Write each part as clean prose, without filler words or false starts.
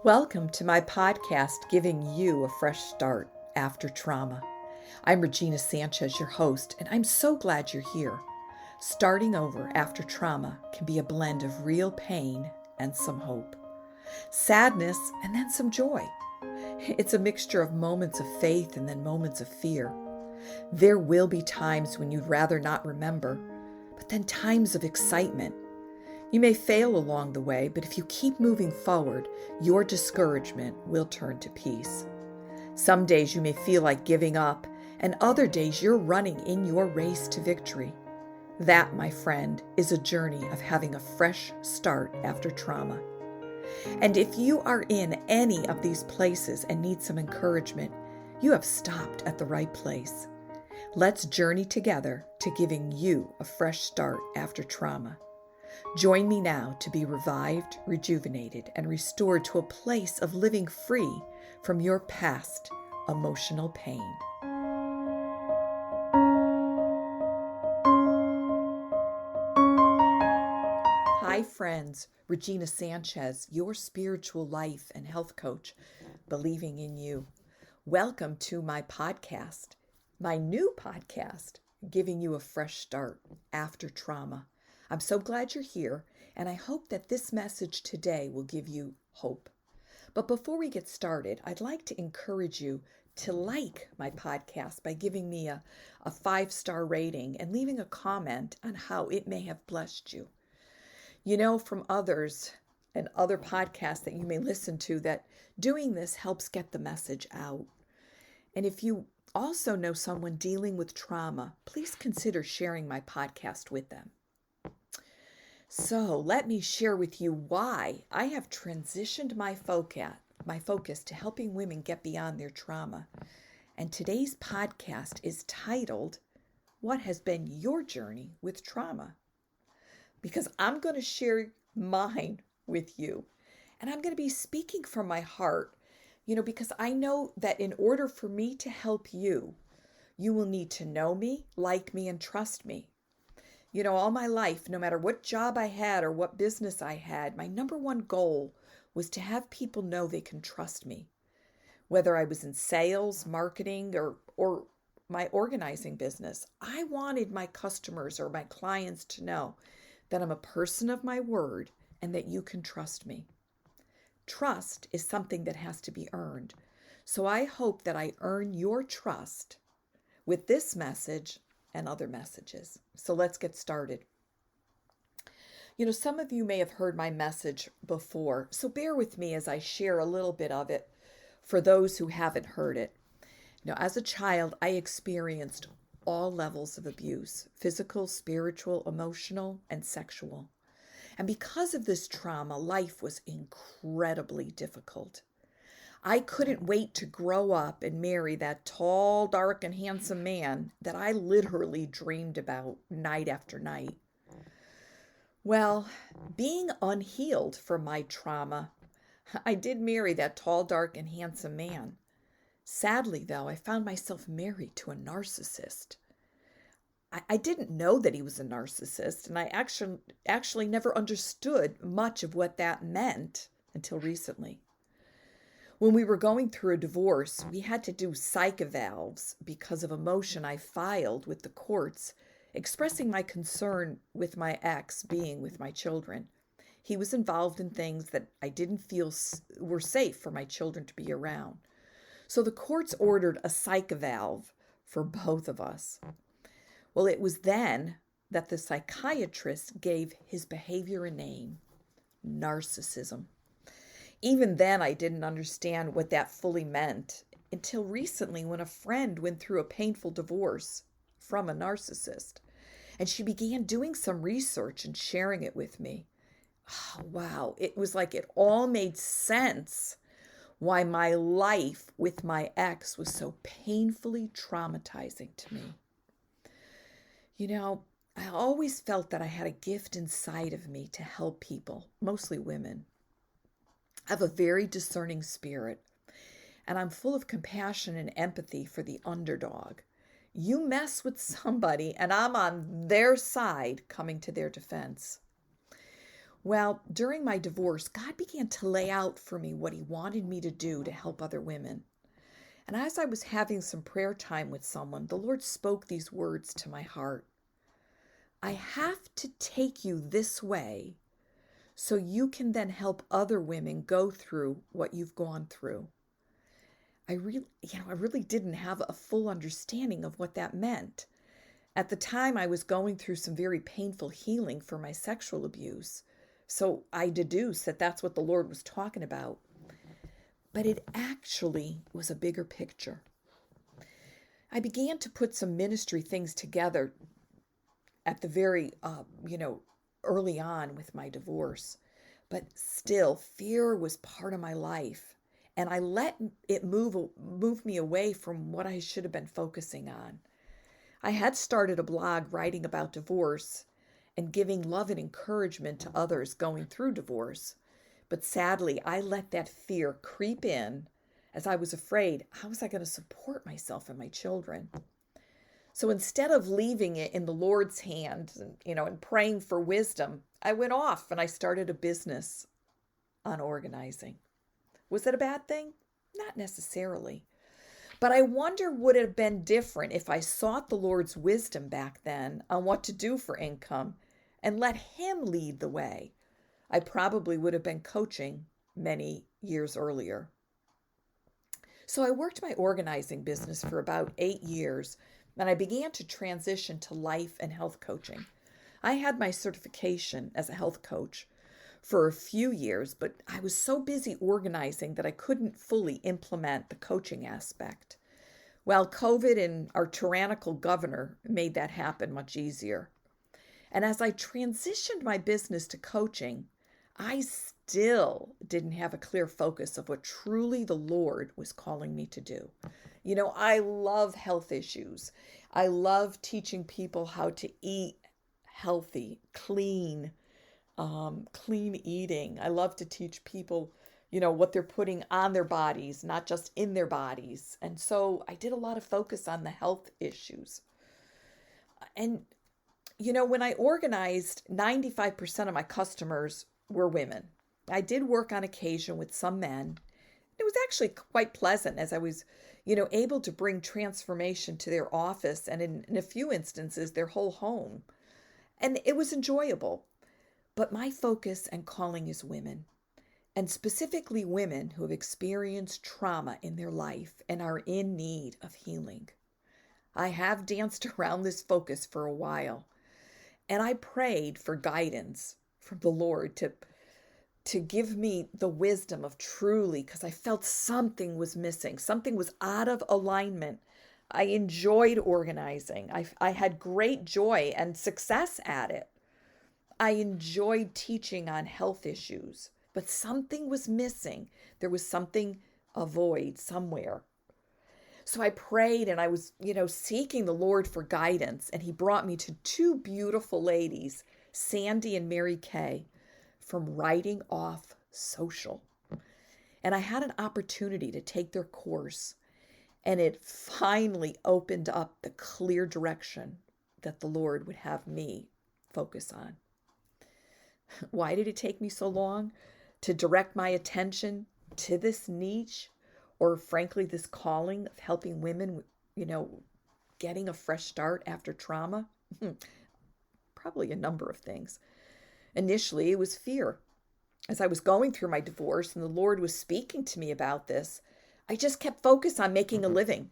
Welcome to my podcast, Giving You a Fresh Start After Trauma. I'm Regina Sanchez, your host, and I'm so glad you're here. Starting over after trauma can be a blend of real pain and some hope, sadness and then some joy. It's a mixture of moments of faith and then moments of fear. There will be times when you'd rather not remember, but then times of excitement. You may fail along the way, but if you keep moving forward, your discouragement will turn to peace. Some days you may feel like giving up, and other days you're running in your race to victory. That, my friend, is a journey of having a fresh start after trauma. And if you are in any of these places and need some encouragement, you have stopped at the right place. Let's journey together to giving you a fresh start after trauma. Join me now to be revived, rejuvenated, and restored to a place of living free from your past emotional pain. Hi friends, Regina Sanchez, your spiritual life and health coach, believing in you. Welcome to my podcast, my new podcast, Giving You a Fresh Start After Trauma. I'm so glad you're here, and I hope that this message today will give you hope. But before we get started, I'd like to encourage you to like my podcast by giving me a 5-star rating and leaving a comment on how it may have blessed you. You know from others and other podcasts that you may listen to that doing this helps get the message out. And if you also know someone dealing with trauma, please consider sharing my podcast with them. So let me share with you why I have transitioned my focus to helping women get beyond their trauma. And today's podcast is titled, What Has Been Your Journey with Trauma? Because I'm going to share mine with you. And I'm going to be speaking from my heart, because I know that in order for me to help you, you will need to know me, like me, and trust me. All my life, no matter what job I had or what business I had, my number one goal was to have people know they can trust me. Whether I was in sales, marketing, or my organizing business, I wanted my customers or my clients to know that I'm a person of my word and that you can trust me. Trust is something that has to be earned. So I hope that I earn your trust with this message and other messages. So let's get started. Some of you may have heard my message before, so bear with me as I share a little bit of it for those who haven't heard it. As a child, I experienced all levels of abuse: physical, spiritual, emotional, and sexual. And because of this trauma, life was incredibly difficult. I couldn't wait to grow up and marry that tall, dark, and handsome man that I literally dreamed about night after night. Well, being unhealed from my trauma, I did marry that tall, dark, and handsome man. Sadly, though, I found myself married to a narcissist. I didn't know that he was a narcissist, and I actually never understood much of what that meant until recently. When we were going through a divorce, we had to do psych evals because of a motion I filed with the courts expressing my concern with my ex being with my children. He was involved in things that I didn't feel were safe for my children to be around. So the courts ordered a psych eval for both of us. Well, it was then that the psychiatrist gave his behavior a name: narcissism. Even then, I didn't understand what that fully meant until recently when a friend went through a painful divorce from a narcissist, and she began doing some research and sharing it with me. Oh, wow. It was like it all made sense why my life with my ex was so painfully traumatizing to me. I always felt that I had a gift inside of me to help people, mostly women. I have a very discerning spirit, and I'm full of compassion and empathy for the underdog. You mess with somebody, and I'm on their side coming to their defense. Well, during my divorce, God began to lay out for me what He wanted me to do to help other women. And as I was having some prayer time with someone, the Lord spoke these words to my heart. I have to take you this way so you can then help other women go through what you've gone through. I really didn't have a full understanding of what that meant. At the time, I was going through some very painful healing for my sexual abuse. So I deduced that that's what the Lord was talking about. But it actually was a bigger picture. I began to put some ministry things together at the very, early on with my divorce. But still, fear was part of my life. And I let it move me away from what I should have been focusing on. I had started a blog writing about divorce and giving love and encouragement to others going through divorce. But sadly, I let that fear creep in as I was afraid, how was I going to support myself and my children? So instead of leaving it in the Lord's hand, and praying for wisdom, I went off and I started a business on organizing. Was it a bad thing? Not necessarily. But I wonder, would it have been different if I sought the Lord's wisdom back then on what to do for income and let Him lead the way? I probably would have been coaching many years earlier. So I worked my organizing business for about 8 years, and I began to transition to life and health coaching. I had my certification as a health coach for a few years, but I was so busy organizing that I couldn't fully implement the coaching aspect. Well, COVID and our tyrannical governor made that happen much easier. And as I transitioned my business to coaching, I still didn't have a clear focus of what truly the Lord was calling me to do. I love health issues. I love teaching people how to eat healthy, clean eating. I love to teach people, what they're putting on their bodies, not just in their bodies. And so I did a lot of focus on the health issues. And, when I organized, 95% of my customers were women. I did work on occasion with some men. It was actually quite pleasant as I was, able to bring transformation to their office and in a few instances, their whole home. And it was enjoyable. But my focus and calling is women, and specifically women who have experienced trauma in their life and are in need of healing. I have danced around this focus for a while, and I prayed for guidance from the Lord to give me the wisdom of truly, because I felt something was missing. Something was out of alignment. I enjoyed organizing. I had great joy and success at it. I enjoyed teaching on health issues, but something was missing. There was something, a void somewhere. So I prayed and I was, seeking the Lord for guidance. And He brought me to two beautiful ladies, Sandy and Mary Kay, from Writing Off Social. And I had an opportunity to take their course. And it finally opened up the clear direction that the Lord would have me focus on. Why did it take me so long to direct my attention to this niche, or frankly, this calling of helping women, getting a fresh start after trauma? Probably a number of things. Initially, it was fear. As I was going through my divorce and the Lord was speaking to me about this, I just kept focused on making a living,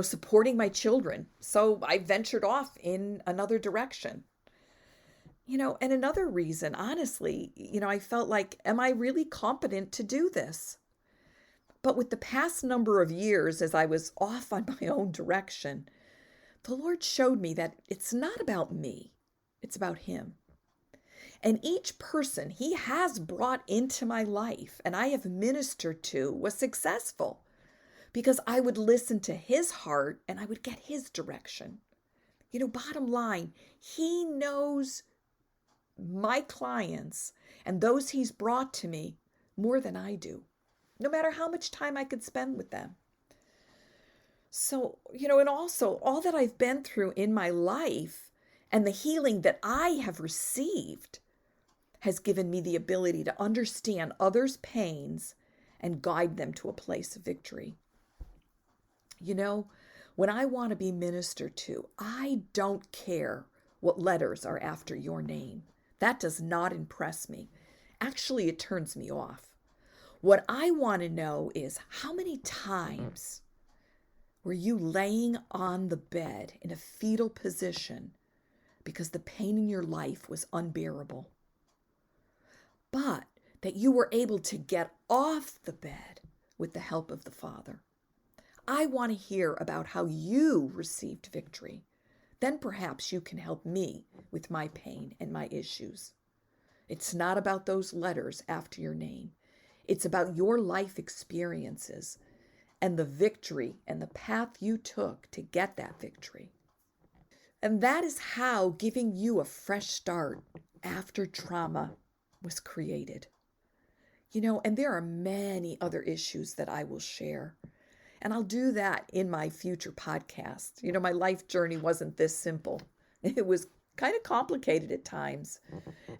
supporting my children. So I ventured off in another direction. And another reason, honestly, I felt like, am I really competent to do this? But with the past number of years, as I was off on my own direction, the Lord showed me that it's not about me, it's about Him. And each person He has brought into my life and I have ministered to was successful because I would listen to His heart and I would get His direction. Bottom line, He knows my clients and those He's brought to me more than I do, no matter how much time I could spend with them. So, and also all that I've been through in my life and the healing that I have received has given me the ability to understand others' pains and guide them to a place of victory. You know, when I want to be ministered to, I don't care what letters are after your name. That does not impress me. Actually, it turns me off. What I want to know is how many times were you laying on the bed in a fetal position because the pain in your life was unbearable, but that you were able to get off the bed with the help of the Father? I want to hear about how you received victory. Then perhaps you can help me with my pain and my issues. It's not about those letters after your name. It's about your life experiences and the victory and the path you took to get that victory. And that is how giving you a fresh start after trauma was created. You know, and there are many other issues that I will share. And I'll do that in my future podcast. You know, my life journey wasn't this simple. It was kind of complicated at times.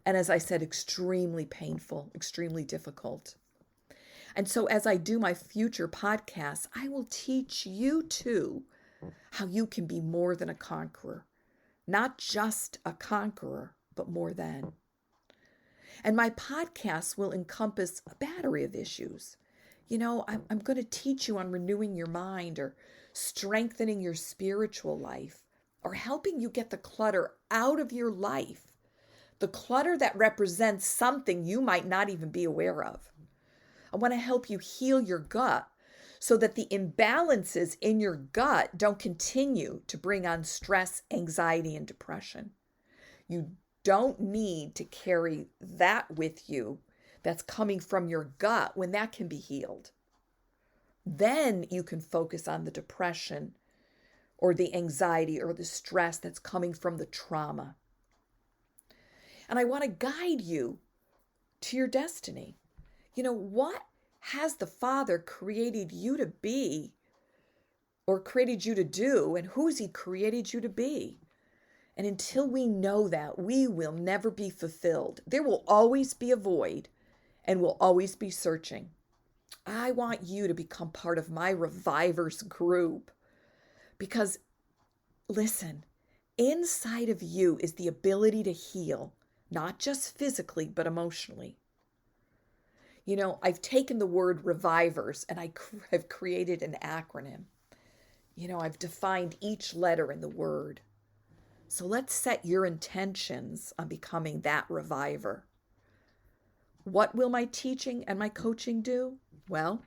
And as I said, extremely painful, extremely difficult. And so as I do my future podcasts, I will teach you too how you can be more than a conqueror. Not just a conqueror, but more than. And my podcasts will encompass a battery of issues. You know, I'm going to teach you on renewing your mind or strengthening your spiritual life or helping you get the clutter out of your life. The clutter that represents something you might not even be aware of. I want to help you heal your gut so that the imbalances in your gut don't continue to bring on stress, anxiety, and depression. You don't need to carry that with you that's coming from your gut when that can be healed. Then you can focus on the depression or the anxiety or the stress that's coming from the trauma. And I want to guide you to your destiny. You know, what has the Father created you to be or created you to do, and who's He created you to be? And until we know that, we will never be fulfilled. There will always be a void, and we'll always be searching. I want you to become part of my Revivors group because, listen, inside of you is the ability to heal, not just physically, but emotionally. You know, I've taken the word Revivors and I've created an acronym. You know, I've defined each letter in the word. So let's set your intentions on becoming that reviver. What will my teaching and my coaching do? Well,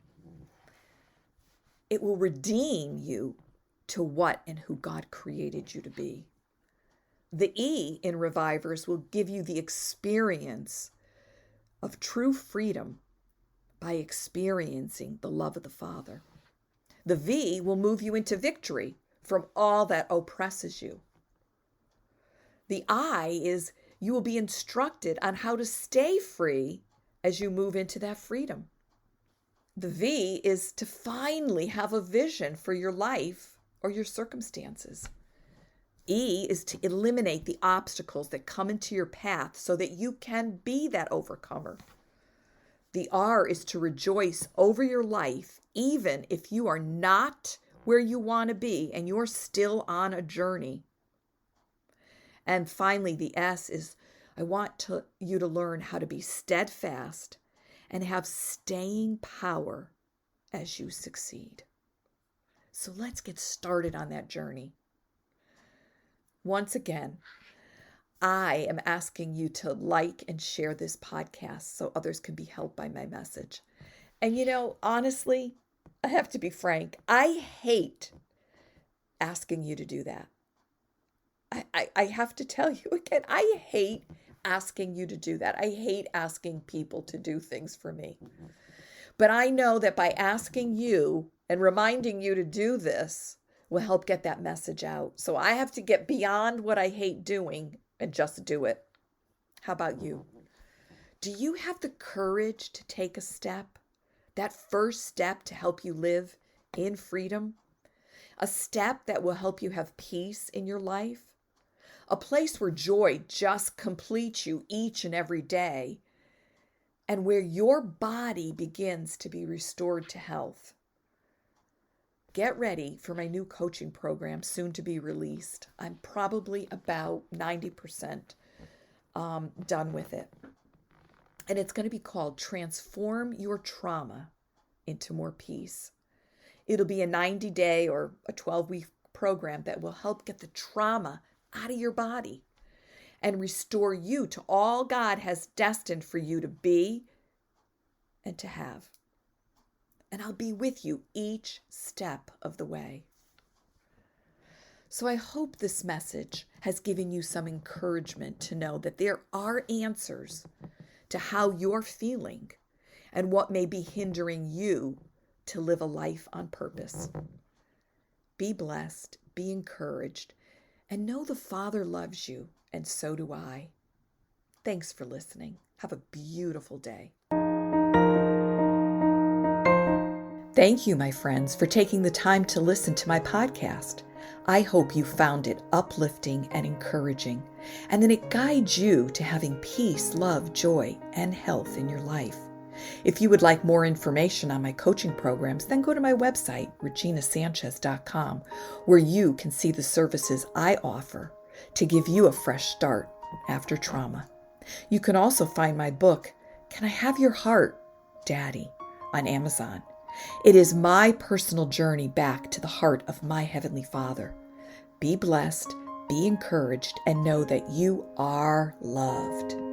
it will redeem you to what and who God created you to be. The E in Revivors will give you the experience of true freedom by experiencing the love of the Father. The V will move you into victory from all that oppresses you. The I is you will be instructed on how to stay free as you move into that freedom. The V is to finally have a vision for your life or your circumstances. E is to eliminate the obstacles that come into your path so that you can be that overcomer. The R is to rejoice over your life, even if you are not where you want to be and you're still on a journey. And finally, the S is I want you to learn how to be steadfast and have staying power as you succeed. So let's get started on that journey. Once again, I am asking you to like and share this podcast so others can be helped by my message. And you know, honestly, I have to be frank, I hate asking you to do that. I have to tell you again, I hate asking you to do that. I hate asking people to do things for me. But I know that by asking you and reminding you to do this will help get that message out. So I have to get beyond what I hate doing and just do it. How about you? Do you have the courage to take a step? That first step to help you live in freedom? A step that will help you have peace in your life? a place where joy just completes you each and every day, and where your body begins to be restored to health. Get ready for my new coaching program, soon to be released. I'm probably about 90% done with it. And it's going to be called Transform Your Trauma into More Peace. It'll be a 90-day or a 12-week program that will help get the trauma out of your body and restore you to all God has destined for you to be and to have. And I'll be with you each step of the way. So I hope this message has given you some encouragement to know that there are answers to how you're feeling and what may be hindering you to live a life on purpose. Be blessed, be encouraged, and know the Father loves you, and so do I. Thanks for listening. Have a beautiful day. Thank you, my friends, for taking the time to listen to my podcast. I hope you found it uplifting and encouraging, and that it guides you to having peace, love, joy, and health in your life. If you would like more information on my coaching programs, then go to my website, reginasanchez.com, where you can see the services I offer to give you a fresh start after trauma. You can also find my book, Can I Have Your Heart, Daddy, on Amazon. It is my personal journey back to the heart of my Heavenly Father. Be blessed, be encouraged, and know that you are loved.